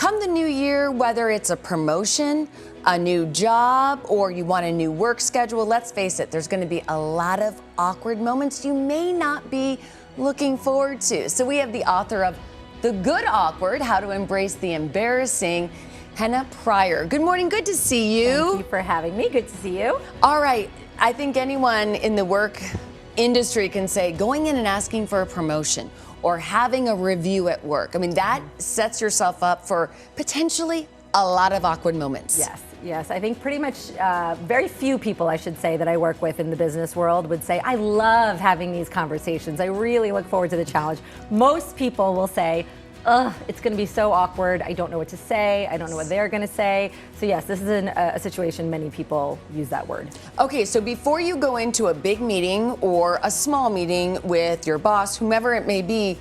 Come the new year, whether it's a promotion, a new job, or you want a new work schedule, let's face it, there's going to be a lot of awkward moments you may not be looking forward to. So we have the author of The Good Awkward, How to Embrace the Embarrassing, Henna Pryor. Good morning, good to see you. Thank you for having me, good to see you. All right, I think anyone in the work industry can say going in and asking for a promotion or having a review at work, I mean, that sets yourself up for potentially a lot of awkward moments. Yes. I think pretty much very few people, I should say, that I work with in the business world would say, I love having these conversations. I really look forward to the challenge. Most people will say, ugh, it's going to be so awkward. I don't know what to say. I don't know what they're going to say. So yes, this is a situation many people use that word. Okay, so before you go into a big meeting or a small meeting with your boss, whomever it may be,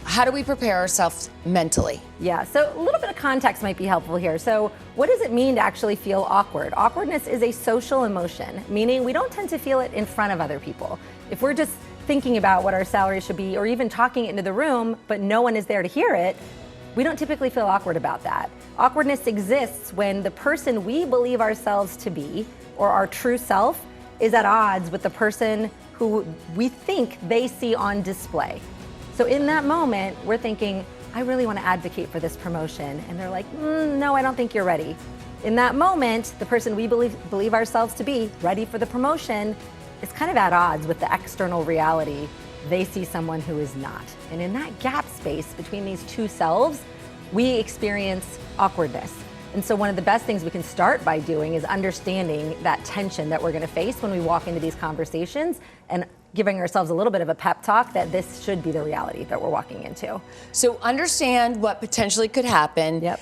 how do we prepare ourselves mentally? Yeah, so a little bit of context might be helpful here. So what does it mean to actually feel awkward? Awkwardness is a social emotion, meaning we don't tend to feel it in front of other people. If we're just thinking about what our salary should be or even talking it into the room, but no one is there to hear it, we don't typically feel awkward about that. Awkwardness exists when the person we believe ourselves to be, or our true self, is at odds with the person who we think they see on display. So in that moment, we're thinking, I really want to advocate for this promotion. And they're like, no, I don't think you're ready. In that moment, the person we believe ourselves to be ready for the promotion is kind of at odds with the external reality. They see someone who is not. And in that gap space between these two selves, we experience awkwardness. And so one of the best things we can start by doing is understanding that tension that we're going to face when we walk into these conversations and giving ourselves a little bit of a pep talk that this should be the reality that we're walking into. So understand what potentially could happen. Yep.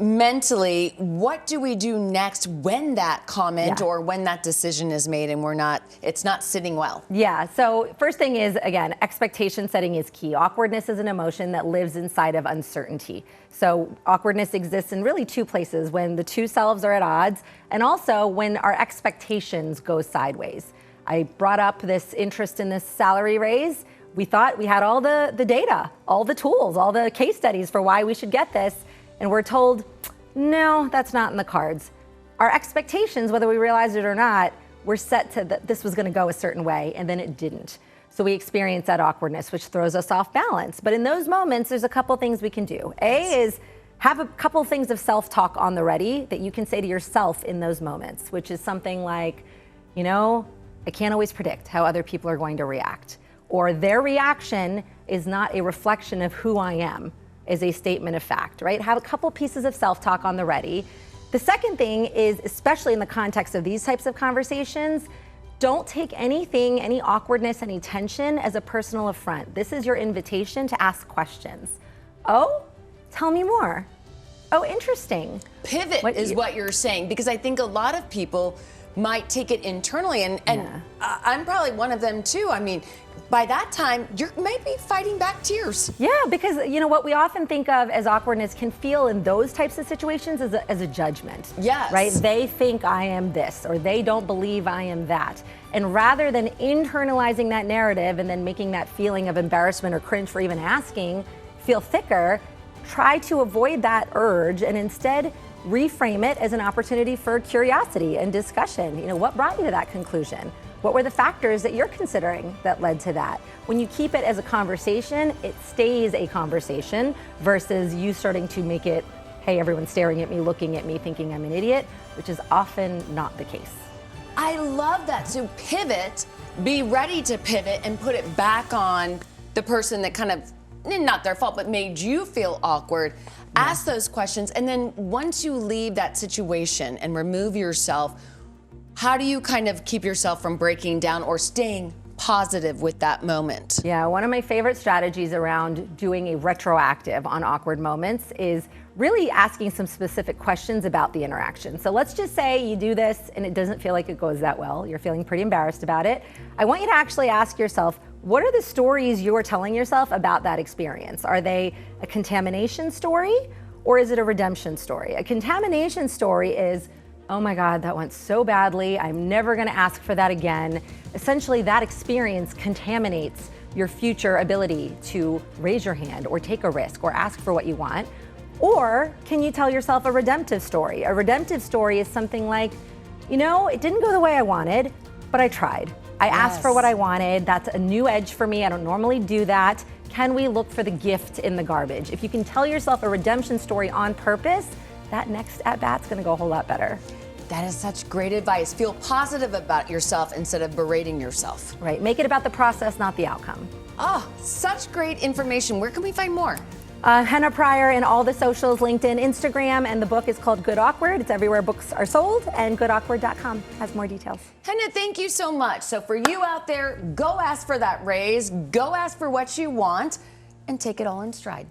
Mentally, what do we do next when that comment or when that decision is made and it's not sitting well? Yeah, so first thing is, again, expectation setting is key. Awkwardness is an emotion that lives inside of uncertainty. So awkwardness exists in really two places: when the two selves are at odds, and also when our expectations go sideways. I brought up this interest in this salary raise. We thought we had all the data, all the tools, all the case studies for why we should get this. And we're told, no, that's not in the cards. Our expectations, whether we realize it or not, were set to that this was going to go a certain way, and then it didn't. So we experience that awkwardness, which throws us off balance. But in those moments, there's a couple things we can do. A is have a couple things of self-talk on the ready that you can say to yourself in those moments, which is something like, I can't always predict how other people are going to react. Or their reaction is not a reflection of who I am, is a statement of fact, right? Have a couple pieces of self-talk on the ready. The second thing is, especially in the context of these types of conversations, don't take anything, any awkwardness, any tension as a personal affront. This is your invitation to ask questions. Oh, tell me more. Oh, interesting. Pivot is what you're saying, because I think a lot of people might take it internally, and I'm probably one of them too. I mean, by that time, you might be fighting back tears. Yeah, because what we often think of as awkwardness can feel in those types of situations as a judgment. Yes. Right? They think I am this, or they don't believe I am that. And rather than internalizing that narrative and then making that feeling of embarrassment or cringe for even asking feel thicker, try to avoid that urge and instead reframe it as an opportunity for curiosity and discussion. What brought you to that conclusion? What were the factors that you're considering that led to that? When you keep it as a conversation, it stays a conversation versus you starting to make it, hey, everyone's staring at me, looking at me, thinking I'm an idiot, which is often not the case. I love that. So pivot, be ready to pivot and put it back on the person that kind of, not their fault, but made you feel awkward. Ask those questions, and then once you leave that situation and remove yourself, how do you kind of keep yourself from breaking down or staying positive with that moment? Yeah, one of my favorite strategies around doing a retroactive on awkward moments is really asking some specific questions about the interaction. So let's just say you do this and it doesn't feel like it goes that well. You're feeling pretty embarrassed about it. I want you to actually ask yourself, what are the stories you're telling yourself about that experience? Are they a contamination story or is it a redemption story? A contamination story is, oh my God, that went so badly. I'm never gonna ask for that again. Essentially, that experience contaminates your future ability to raise your hand or take a risk or ask for what you want. Or can you tell yourself a redemptive story? A redemptive story is something like, you know, it didn't go the way I wanted, but I tried. I asked for what I wanted. That's a new edge for me. I don't normally do that. Can we look for the gift in the garbage? If you can tell yourself a redemption story on purpose, that next at-bat's gonna go a whole lot better. That is such great advice. Feel positive about yourself instead of berating yourself. Right, make it about the process, not the outcome. Oh, such great information. Where can we find more? Henna Pryor in all the socials, LinkedIn, Instagram, and the book is called Good Awkward. It's everywhere books are sold, and goodawkward.com has more details. Henna, thank you so much. So for you out there, go ask for that raise, go ask for what you want, and take it all in stride.